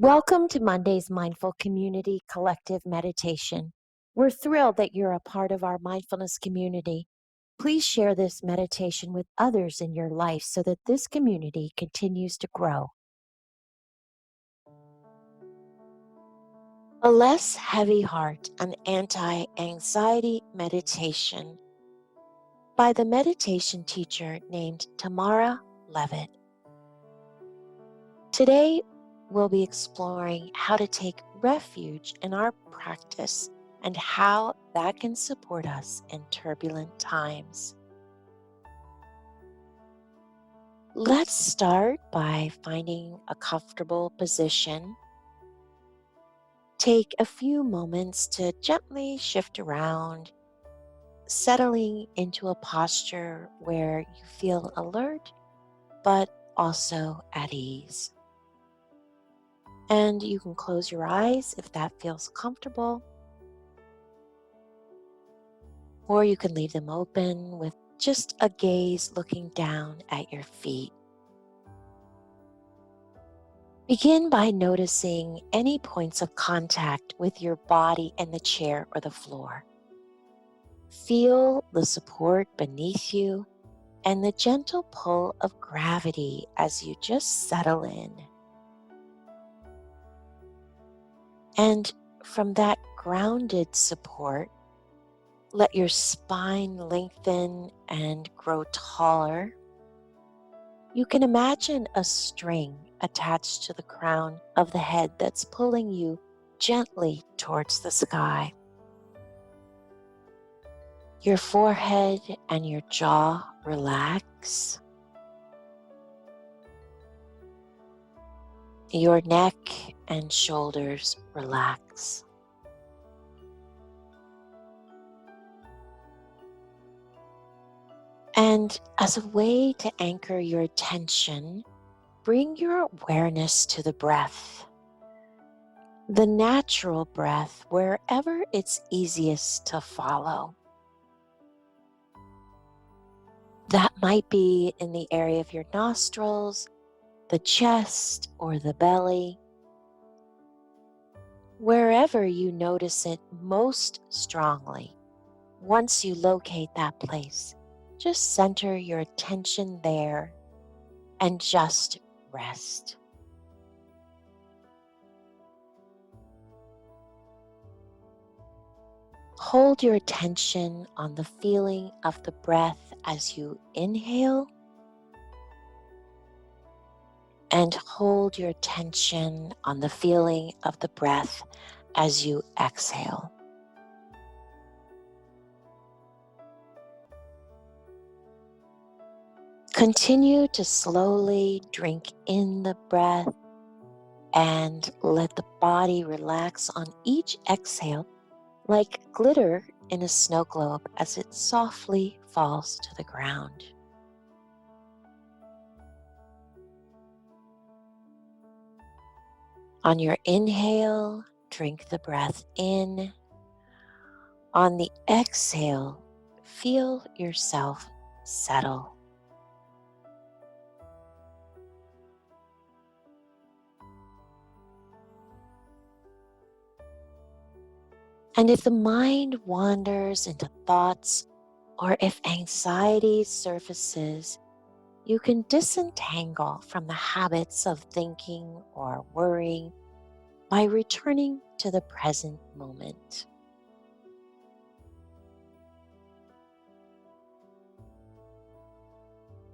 Welcome to Monday's Mindful Community Collective Meditation. We're thrilled that you're a part of our mindfulness community. Please share this meditation with others in your life so that this community continues to grow. A Less Heavy Heart, an Anti-Anxiety Meditation by the meditation teacher named Tamara Levitt. Today, we'll be exploring how to take refuge in our practice and how that can support us in turbulent times. Let's start by finding a comfortable position. Take a few moments to gently shift around, settling into a posture where you feel alert but also at ease. And you can close your eyes if that feels comfortable, or you can leave them open with just a gaze looking down at your feet. Begin by noticing any points of contact with your body and the chair or the floor. Feel the support beneath you and the gentle pull of gravity as you just settle in. And from that grounded support, let your spine lengthen and grow taller. You can imagine a string attached to the crown of the head that's pulling you gently towards the sky. Your forehead and your jaw relax. Your neck and shoulders relax. And as a way to anchor your attention, bring your awareness to the breath. The natural breath wherever it's easiest to follow. That might be in the area of your nostrils, the chest, or the belly. Wherever you notice it most strongly, once you locate that place, just center your attention there and just rest. Hold your attention on the feeling of the breath as you inhale, and hold your attention on the feeling of the breath as you exhale. Continue to slowly drink in the breath and let the body relax on each exhale like glitter in a snow globe as it softly falls to the ground. On your inhale, drink the breath in. On the exhale, feel yourself settle. And if the mind wanders into thoughts or if anxiety surfaces, you can disentangle from the habits of thinking or worrying by returning to the present moment.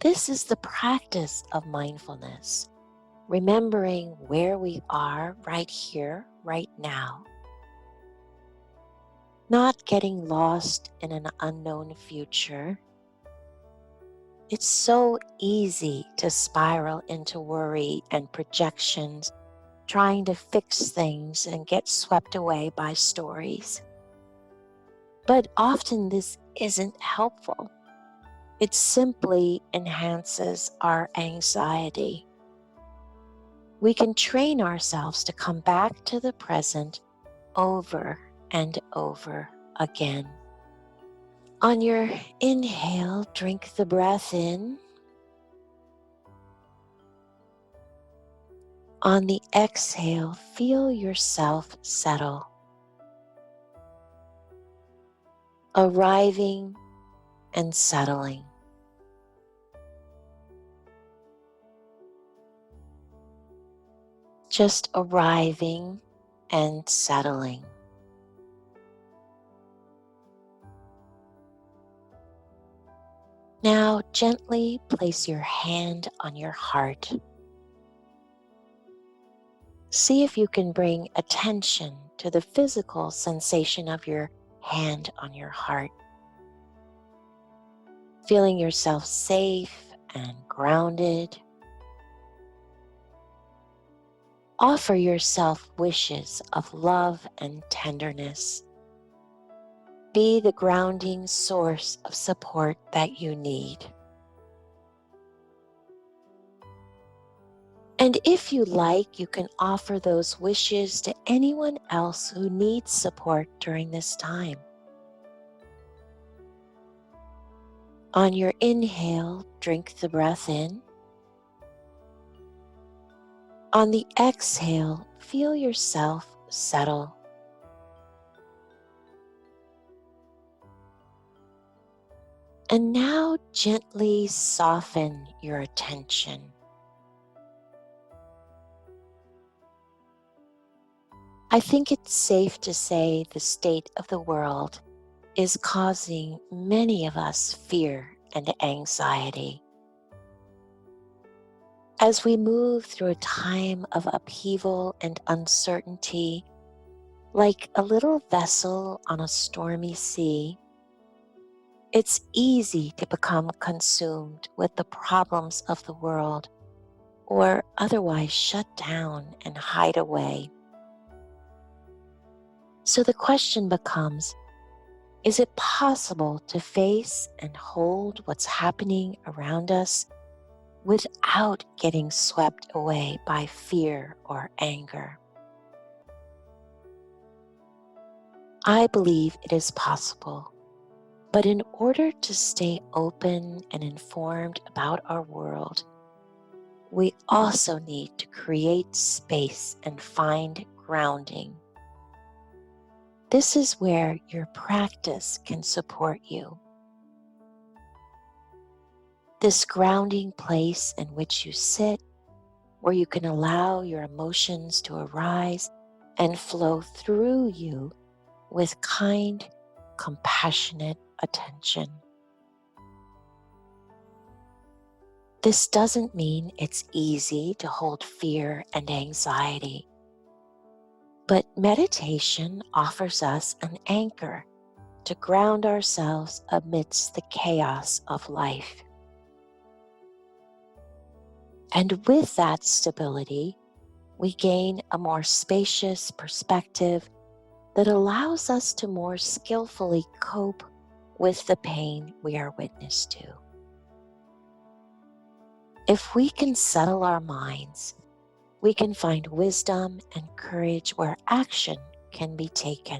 This is the practice of mindfulness, remembering where we are right here, right now. Not getting lost in an unknown future. It's so easy to spiral into worry and projections, trying to fix things and get swept away by stories. But often this isn't helpful. It simply enhances our anxiety. We can train ourselves to come back to the present over and over again. On your inhale, drink the breath in. On the exhale, feel yourself settle, arriving and settling. Just arriving and settling. Now gently place your hand on your heart. See if you can bring attention to the physical sensation of your hand on your heart. Feeling yourself safe and grounded. Offer yourself wishes of love and tenderness. Be the grounding source of support that you need. And if you like, you can offer those wishes to anyone else who needs support during this time. On your inhale, drink the breath in. On the exhale, feel yourself settle. And now gently soften your attention. I think it's safe to say the state of the world is causing many of us fear and anxiety. As we move through a time of upheaval and uncertainty, like a little vessel on a stormy sea, it's easy to become consumed with the problems of the world or otherwise shut down and hide away. So the question becomes, is it possible to face and hold what's happening around us without getting swept away by fear or anger? I believe it is possible, but in order to stay open and informed about our world, we also need to create space and find grounding. This is where your practice can support you. This grounding place in which you sit, where you can allow your emotions to arise and flow through you with kind, compassionate attention. This doesn't mean it's easy to hold fear and anxiety, but meditation offers us an anchor to ground ourselves amidst the chaos of life. And with that stability, we gain a more spacious perspective that allows us to more skillfully cope with the pain we are witness to. If we can settle our minds, we can find wisdom and courage where action can be taken.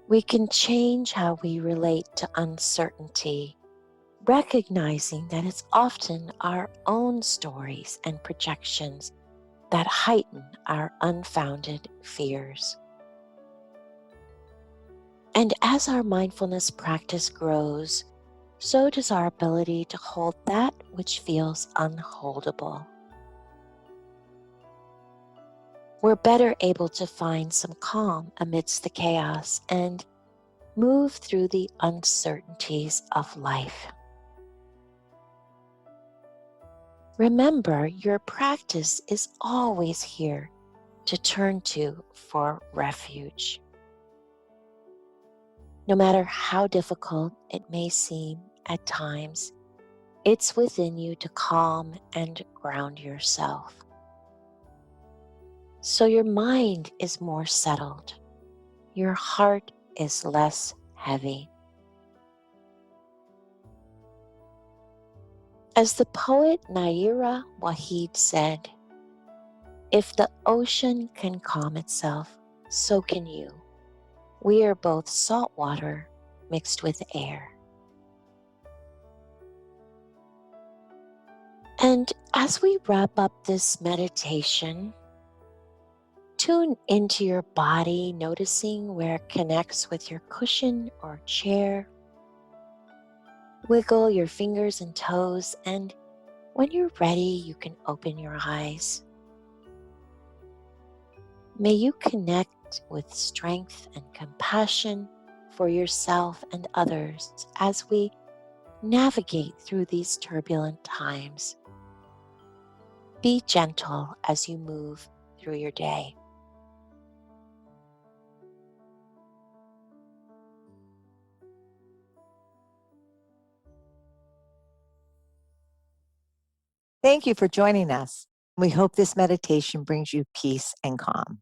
We can change how we relate to uncertainty, recognizing that it's often our own stories and projections that heighten our unfounded fears. And as our mindfulness practice grows, so does our ability to hold that which feels unholdable. We're better able to find some calm amidst the chaos and move through the uncertainties of life. Remember, your practice is always here to turn to for refuge. No matter how difficult it may seem at times, it's within you to calm and ground yourself. So your mind is more settled. Your heart is less heavy. As the poet Naira Wahid said, "If the ocean can calm itself, so can you. We are both salt water mixed with air." And as we wrap up this meditation, tune into your body, noticing where it connects with your cushion or chair. Wiggle your fingers and toes, and when you're ready, you can open your eyes. May you connect with strength and compassion for yourself and others as we navigate through these turbulent times. Be gentle as you move through your day. Thank you for joining us. We hope this meditation brings you peace and calm.